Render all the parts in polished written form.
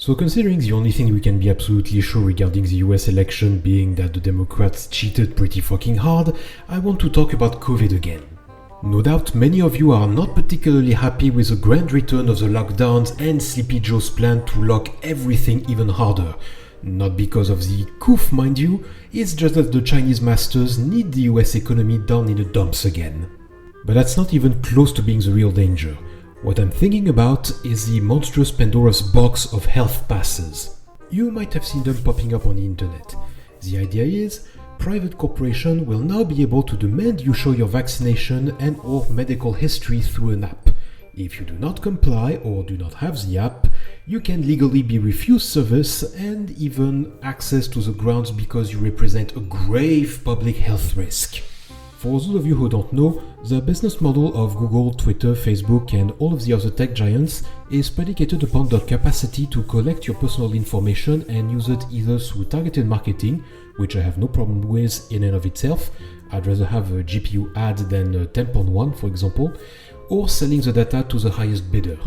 So considering the only thing we can be absolutely sure regarding the US election being that the Democrats cheated pretty fucking hard, I want to talk about COVID again. No doubt many of you are not particularly happy with the grand return of the lockdowns and Sleepy Joe's plan to lock everything even harder. Not because of the coup, mind you, it's just that the Chinese masters need the US economy down in the dumps again. But that's not even close to being the real danger. What I'm thinking about is the monstrous Pandora's box of health passes. You might have seen them popping up on the internet. The idea is, private corporations will now be able to demand you show your vaccination and or medical history through an app. If you do not comply or do not have the app, you can legally be refused service and even access to the grounds because you represent a grave public health risk. For those of you who don't know, the business model of Google, Twitter, Facebook and all of the other tech giants is predicated upon the capacity to collect your personal information and use it either through targeted marketing, which I have no problem with in and of itself. I'd rather have a GPU ad than a tampon one, for example, or selling the data to the highest bidder.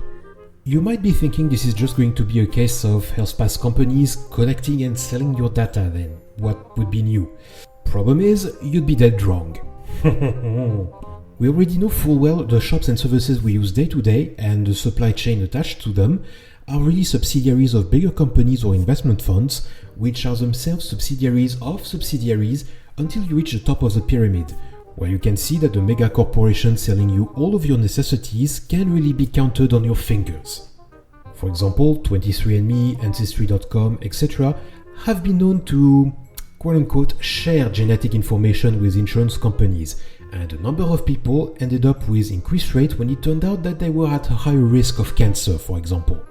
You might be thinking this is just going to be a case of health pass companies collecting and selling your data then. What would be new? Problem is, you'd be dead wrong. We already know full well the shops and services we use day to day and the supply chain attached to them are really subsidiaries of bigger companies or investment funds, which are themselves subsidiaries of subsidiaries until you reach the top of the pyramid, where you can see that the mega corporations selling you all of your necessities can really be counted on your fingers. For example, 23andMe, Ancestry.com, etc. have been known to quote-unquote share genetic information with insurance companies, and a number of people ended up with increased rate when it turned out that they were at a higher risk of cancer, for example.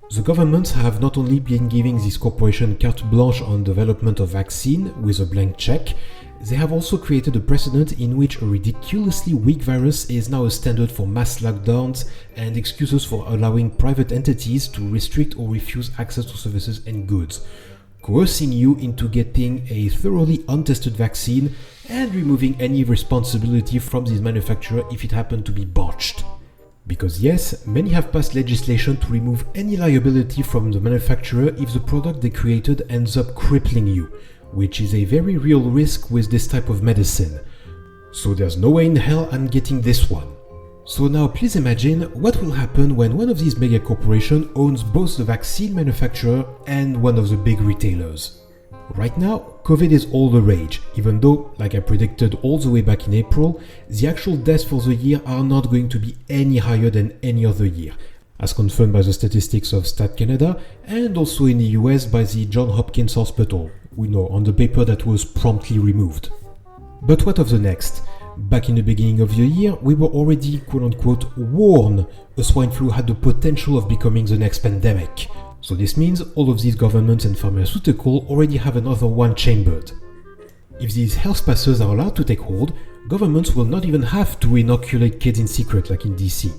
The governments have not only been giving these corporations carte blanche on development of vaccine with a blank check, they have also created a precedent in which a ridiculously weak virus is now a standard for mass lockdowns and excuses for allowing private entities to restrict or refuse access to services and goods, coercing you into getting a thoroughly untested vaccine and removing any responsibility from this manufacturer if it happened to be botched. Because yes, many have passed legislation to remove any liability from the manufacturer if the product they created ends up crippling you, which is a very real risk with this type of medicine. So there's no way in hell I'm getting this one. So now please imagine what will happen when one of these mega corporations owns both the vaccine manufacturer and one of the big retailers. Right now, COVID is all the rage, even though, like I predicted all the way back in April, the actual deaths for the year are not going to be any higher than any other year, as confirmed by the statistics of Stat Canada and also in the US by the Johns Hopkins Hospital, we know on the paper that was promptly removed. But what of the next? Back in the beginning of the year, we were already quote-unquote warned a swine flu had the potential of becoming the next pandemic. So this means all of these governments and pharmaceuticals already have another one chambered. If these health passes are allowed to take hold, governments will not even have to inoculate kids in secret like in DC.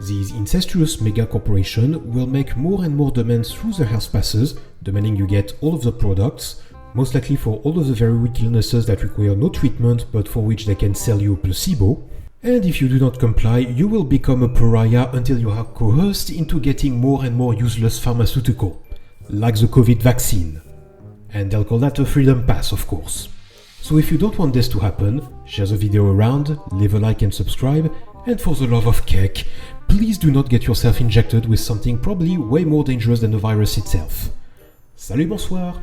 These incestuous mega corporations will make more and more demands through their health passes, demanding you get all of the products, most likely for all of the very weak illnesses that require no treatment but for which they can sell you a placebo. And if you do not comply, you will become a pariah until you are coerced into getting more and more useless pharmaceutical, like the COVID vaccine. And they'll call that a freedom pass, of course. So if you don't want this to happen, share the video around, leave a like and subscribe, and for the love of cake, please do not get yourself injected with something probably way more dangerous than the virus itself. Salut, bonsoir!